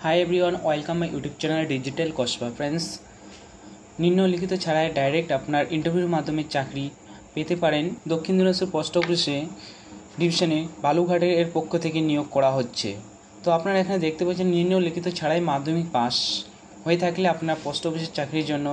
Hi everyone, welcome my YouTube channel digital Kasba. Friends, নিম্নলিখিত ছাড়াই direct আপনার ইন্টারভিউর মাধ্যমে চাকরি পেতে পারেন। দক্ষিণ দিনাজপুর পোস্ট অফিসে ডিভিশনে বালুঘাটের এর পক্ষ থেকে নিয়োগ করা হচ্ছে। তো আপনারা এখানে দেখতে পাচ্ছেন নিম্নলিখিত ছাড়াই মাধ্যমিক পাস হয়ে থাকলে আপনার পোস্ট অফিসের চাকরির জন্য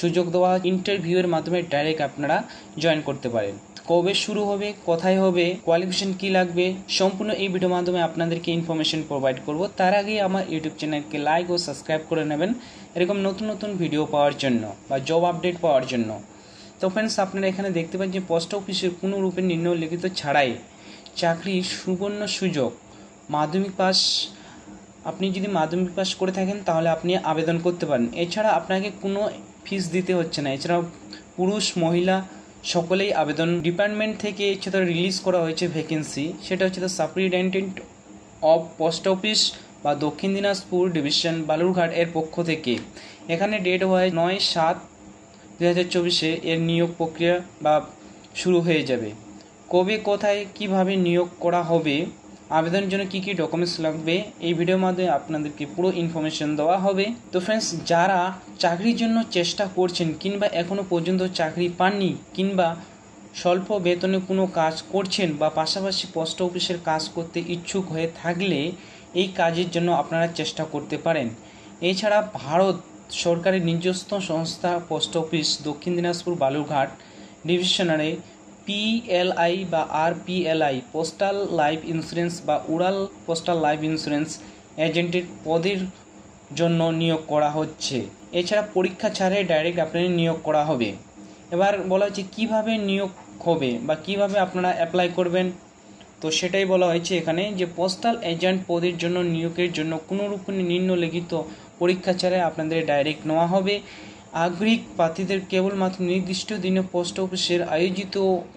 সুযোগ দেওয়া। ইন্টারভিউয়ের মাধ্যমে ডাইরেক্ট আপনারা জয়েন করতে পারেন। কবে শুরু হবে, কোথায় হবে, কোয়ালিফিকেশন কী লাগবে, সম্পূর্ণ এই ভিডিওর মাধ্যমে আপনাদেরকে ইনফরমেশন প্রোভাইড করব। তার আগে আমার ইউটিউব চ্যানেলকে লাইক ও সাবস্ক্রাইব করে নেবেন এরকম নতুন নতুন ভিডিও পাওয়ার জন্য বা জব আপডেট পাওয়ার জন্য। তো ফ্রেন্ডস, আপনারা এখানে দেখতে পাচ্ছেন যে পোস্ট অফিসের কোনো রূপে নিম্নলিখিত ছাড়াই চাকরির সুবর্ণ সুযোগ। মাধ্যমিক পাস, আপনি যদি মাধ্যমিক পাস করে থাকেন তাহলে আপনি আবেদন করতে পারেন। এছাড়া আপনাকে কোনো ফিস দিতে হচ্ছে না। এছাড়াও পুরুষ মহিলা সকলেই আবেদন। ডিপার্টমেন্ট থেকে এছাড়া রিলিজ করা হয়েছে ভ্যাকেন্সি, সেটা হচ্ছে the superintendent of post office বা দক্ষিণ দিনাজপুর ডিভিশন বালুরঘাট এর পক্ষ থেকে। এখানে ডেট হয় 9/7/2024 এর নিয়োগ প্রক্রিয়া বা শুরু হয়ে যাবে। কবে, কোথায়, কিভাবে নিয়োগ করা হবে, আবেদনের জন্য কী কী ডকুমেন্টস লাগবে, এই ভিডিওর মাধ্যমে আপনাদেরকে পুরো ইনফরমেশন দেওয়া হবে। তো ফ্রেন্ডস, যারা চাকরির জন্য চেষ্টা করছেন কিংবা এখনও পর্যন্ত চাকরি পাননি কিংবা স্বল্প বেতনে কোনো কাজ করছেন বা পাশাপাশি পোস্ট অফিসের কাজ করতে ইচ্ছুক হয়ে থাকলে এই কাজের জন্য আপনারা চেষ্টা করতে পারেন। এছাড়া ভারত সরকারের নিজস্ব সংস্থা পোস্ট অফিস দক্ষিণ দিনাজপুর বালুরঘাট ডিভিশনারে PLI বা RPLI পোস্টাল লাইফ ইন্স্যুরেন্স বা উড়াল পোস্টাল লাইফ ইন্স্যুরেন্স এজেন্টের পদের জন্য নিয়োগ করা হচ্ছে। এছাড়া পরীক্ষা ছাড়াই ডাইরেক্ট আপনাদের নিয়োগ করা হবে। এবার বলা হচ্ছে কীভাবে নিয়োগ হবে বা কিভাবে আপনারা অ্যাপ্লাই করবেন। তো সেটাই বলা হয়েছে এখানে যে পোস্টাল এজেন্ট পদের জন্য নিয়োগের জন্য কোনোরূপে নিম্নলিখিত পরীক্ষা ছাড়াই আপনাদের ডাইরেক্ট নেওয়া হবে। আগ্রহী প্রার্থীদের কেবলমাত্র নির্দিষ্ট দিনে পোস্ট অফিসের আয়োজিত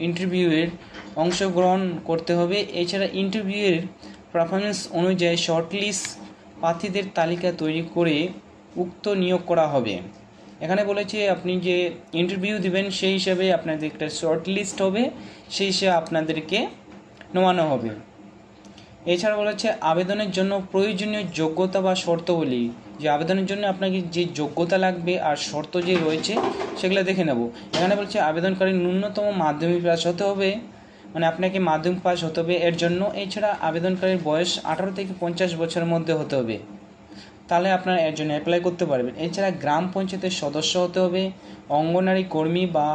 ইন্টারভিউয়ের অংশগ্রহণ করতে হবে। এছাড়া ইন্টারভিউয়ের পারফরমেন্স অনুযায়ী শর্টলিস্ট প্রার্থীদের তালিকা তৈরি করে উক্ত নিয়োগ করা হবে। এখানে বলেছে আপনি যে ইন্টারভিউ দিবেন সেই হিসাবে আপনাদের একটা শর্টলিস্ট হবে, সেই হিসেবে আপনাদেরকে নেওয়ানো হবে। এছাড়া বলেছে আবেদনের জন্য প্রয়োজনীয় যোগ্যতা বা শর্তাবলী, যে আবেদনের জন্য আপনাকে যে যোগ্যতা লাগবে আর শর্ত যে রয়েছে সেগুলো দেখে নেব। এখানে বলছে আবেদনকারী ন্যূনতম মাধ্যমিক পাস হতে হবে, মানে আপনাকে মাধ্যমিক পাস হতে হবে এর জন্য। এছাড়া আবেদনকারীর বয়স 18 থেকে 50 বছরের মধ্যে হতে হবে, তাহলে আপনারা এর জন্য অ্যাপ্লাই করতে পারবেন। এছাড়া গ্রাম পঞ্চায়েতের সদস্য হতে হবে, অঙ্গনারী কর্মী বা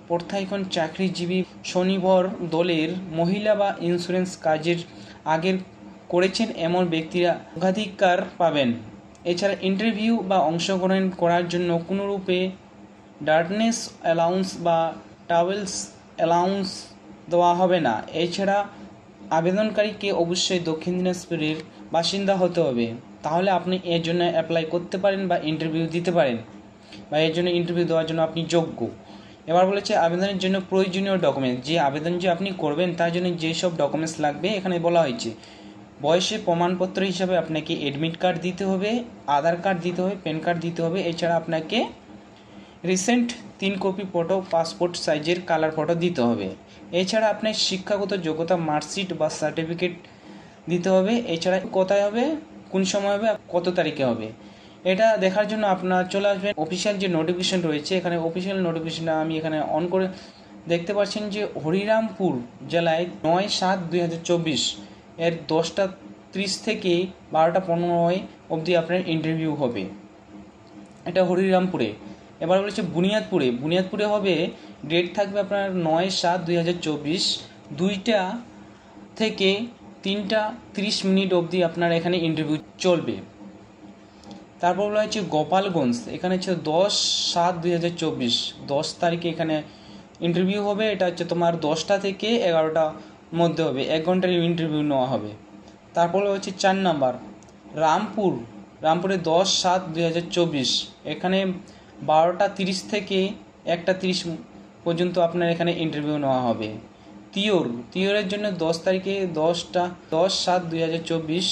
প্রত্যায়িত চাকরিজীবী স্বনির্ভর দলের মহিলা বা ইন্স্যুরেন্স কাজের আগের করেছেন এমন ব্যক্তিরা অগ্রাধিকার পাবেন। এছাড়া ইন্টারভিউ বা অংশগ্রহণ করার জন্য কোনোরূপে ডার্কনেস অ্যালাউন্স বা ট্রাভেলস অ্যালাউন্স দেওয়া হবে না। এছাড়া আবেদনকারীকে অবশ্যই দক্ষিণ দিনাজপুরের বাসিন্দা হতে হবে, তাহলে আপনি এর জন্য অ্যাপ্লাই করতে পারেন বা ইন্টারভিউ দিতে পারেন বা এর জন্য ইন্টারভিউ দেওয়ার জন্য আপনি যোগ্য। এবার বলেছে আবেদনের জন্য প্রয়োজনীয় ডকুমেন্টস, যে আবেদন যে আপনি করবেন তার জন্য যেসব ডকুমেন্টস লাগবে এখানে বলা হয়েছে। বয়সের প্রমাণপত্র হিসাবে আপনাকে অ্যাডমিট কার্ড দিতে হবে, আধার কার্ড দিতে হবে, প্যান কার্ড দিতে হবে। এছাড়া আপনাকে রিসেন্ট 3 কপি ফটো, পাসপোর্ট সাইজের কালার ফটো দিতে হবে। এছাড়া আপনার শিক্ষাগত যোগ্যতা মার্কশিট বা সার্টিফিকেট দিতে হবে। এছাড়া কোথায় হবে, কোন সময় হবে, কত তারিখে হবে, এটা দেখার জন্য আপনারা চলে আসবেন অফিসিয়াল যে নোটিফিকেশন রয়েছে। এখানে অফিসিয়াল নোটিফিকেশনটা আমি এখানে অন করে দেখতে পাচ্ছেন যে হরিরামপুর জেলায় 9/7/2024 এর 10:30 থেকে 12:15 অবধি আপনার ইন্টারভিউ হবে। এটা হরিরামপুরে। এবার বলেছে বুনিয়াদপুরে হবে। ডেট থাকবে আপনার 9/7/2024 2টা থেকে 3:30 অবধি আপনার এখানে ইন্টারভিউ চলবে। তারপর বলা হচ্ছে গোপালগঞ্জ, এখানে হচ্ছে 10/7/2024 10 তারিখে এখানে ইন্টারভিউ হবে। এটা হচ্ছে তোমার 10টা থেকে 11টার মধ্যে হবে, 1 ঘন্টার ইন্টারভিউ নেওয়া হবে। তারপর হচ্ছে 4 নাম্বার রামপুরে 10/7/2024 এখানে 12:30 থেকে 1:30 পর্যন্ত আপনার এখানে ইন্টারভিউ নেওয়া হবে। তিওরের জন্য 10 তারিখে 10/7/2024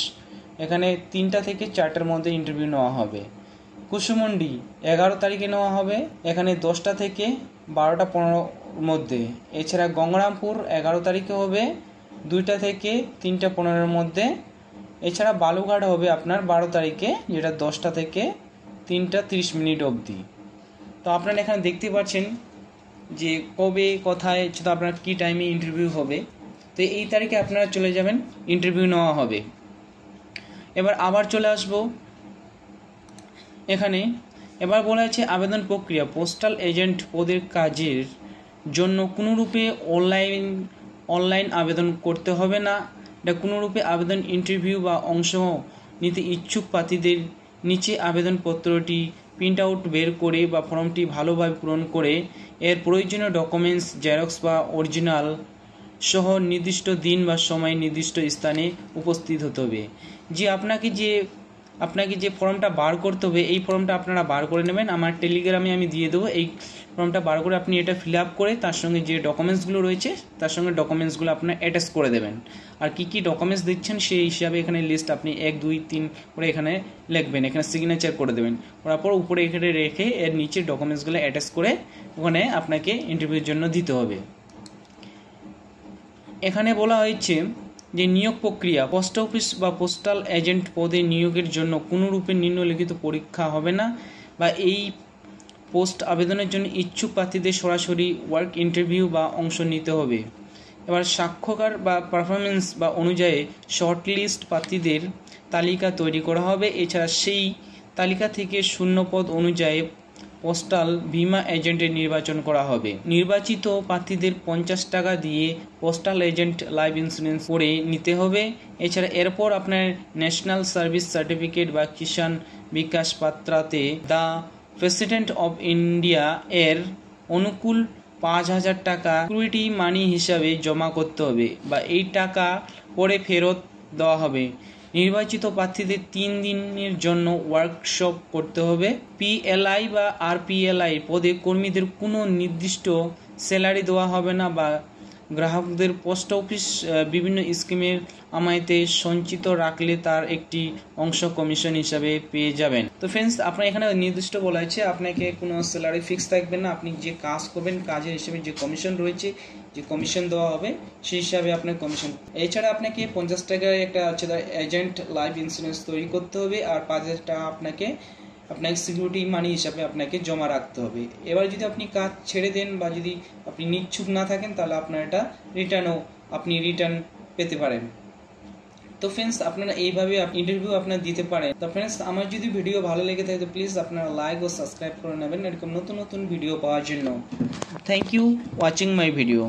এখানে 3টা থেকে 4টার মধ্যে ইন্টারভিউ নেওয়া হবে। কুসুমুন্ডি 11 তারিখে নেওয়া হবে, এখানে 10টা থেকে 12:15 মধ্যে। এছাড়া গঙ্গারামপুর 11 তারিখে হবে, 2টা থেকে 3:15 মধ্যে। এছাড়া বালুঘাট হবে আপনার 12 তারিখে, যেটা 10টা থেকে 3টা 30 মিনিট অবধি। তো আপনারা এখানে দেখতে পাচ্ছেন যে কবে কোথায় তো আপনার কী টাইমে ইন্টারভিউ হবে। তো এই তারিখে আপনারা চলে যাবেন, ইন্টারভিউ নেওয়া হবে। এবার আবার চলে আসবো এখানে। এবার বলা আছে আবেদন প্রক্রিয়া, পোস্টাল এজেন্ট পদের কাজের জন্য কোনোরূপে অনলাইন আবেদন করতে হবে না। এটা কোনোরূপে আবেদন ইন্টারভিউ বা অংশ নিতে ইচ্ছুক প্রার্থীদের নিচে আবেদনপত্রটি প্রিন্ট আউট বের করে বা ফর্মটি ভালোভাবে পূরণ করে এর প্রয়োজনীয় ডকুমেন্টস জেরক্স বা অরিজিনাল সহ নির্দিষ্ট দিন বা সময় নির্দিষ্ট স্থানে উপস্থিত হতে হবে। যে আপনাকে যে ফর্মটা বার করতে হবে, এই ফর্মটা আপনারা বার করে নেবেন। আমার টেলিগ্রামে আমি দিয়ে দেবো। এই ফর্মটা বার করে আপনি এটা ফিল আপ করে তার সঙ্গে যে ডকুমেন্টসগুলো রয়েছে তার সঙ্গে ডকুমেন্টসগুলো আপনার অ্যাটাচ করে দেবেন। আর কী ডকুমেন্টস দিচ্ছেন সেই হিসাবে এখানে লিস্ট আপনি 1 2 3 করে এখানে লিখবেন, এখানে সিগনেচার করে দেবেন। তারপর উপরে এখানে রেখে এর নিচে ডকুমেন্টসগুলো অ্যাটাচ করে ওখানে আপনাকে ইন্টারভিউর জন্য দিতে হবে। এখানে বলা হয়েছে যে নিয়োগ প্রক্রিয়া, পোস্ট অফিস বা পোস্টাল এজেন্ট পদে নিয়োগের জন্য কোনোরূপে নিম্নলিখিত পরীক্ষা হবে না বা এই পোস্ট আবেদনের জন্য ইচ্ছুক প্রার্থীদের সরাসরি ওয়ার্ক ইন্টারভিউ বা অংশ নিতে হবে। এবার সাক্ষ্যকার বা পারফরমেন্স বা অনুযায়ী শর্টলিস্ট প্রার্থীদের তালিকা তৈরি করা হবে। এছাড়া সেই তালিকা থেকে শূন্য পদ অনুযায়ী পোস্টাল বীমা এজেন্টের নির্বাচন করা হবে। নির্বাচিত প্রার্থীদের 50 টাকা দিয়ে পোস্টাল এজেন্ট লাইফ ইন্স্যুরেন্স করে নিতে হবে। এছাড়া এরপর আপনার ন্যাশনাল সার্ভিস সার্টিফিকেট বা কিষাণ বিকাশ পাত্রাতে দ্য প্রেসিডেন্ট অফ ইন্ডিয়া এর অনুকূল 5000 টাকা সিকিউরিটি মানি হিসাবে জমা করতে হবে বা এই টাকা পরে ফেরত দেওয়া হবে। নির্বাচিত প্রার্থীদের 3 দিনের জন্য ওয়ার্কশপ করতে হবে। পিএলআই বা আরপিএলআই পদে কর্মীদের কোনো নির্দিষ্ট স্যালারি দেওয়া হবে না বা গ্রাহকদের পোস্ট অফিস বিভিন্ন স্কিমের আমায়তে সঞ্চিত রাখলে তার একটি অংশ কমিশন হিসাবে পেয়ে যাবেন। তো ফ্রেন্ডস, আপনার এখানে নির্দিষ্ট বলা হয়েছে আপনাকে কোনো স্যালারি ফিক্স থাকবে না। আপনি যে কাজ করবেন কাজের হিসেবে যে কমিশন রয়েছে, যে কমিশন দেওয়া হবে সেই হিসাবে আপনার কমিশন। এছাড়া আপনাকে 50 টাকায় একটা হচ্ছে এজেন্ট লাইফ ইন্স্যুরেন্স তৈরি করতে হবে আর 5000 টাকা আপনাকে সিকিউরিটি মানি হিসাবে আপনাকে জমা রাখতে হবে। এবার যদি আপনি কাজ ছেড়ে দেন বা যদি আপনি নিচ্ছুক না থাকেন তাহলে আপনার এটা রিটার্ন পেতে পারেন। তো ফ্রেন্ডস, আপনারা এইভাবে ইন্টারভিউ আপনারা দিতে পারেন। তো ফ্রেন্ডস, আমার যদি ভিডিও ভালো লেগে থাকে তো প্লিজ আপনারা লাইক ও সাবস্ক্রাইব করে নেবেন এরকম নতুন নতুন ভিডিও পাওয়ার জন্য। Thank you watching my video.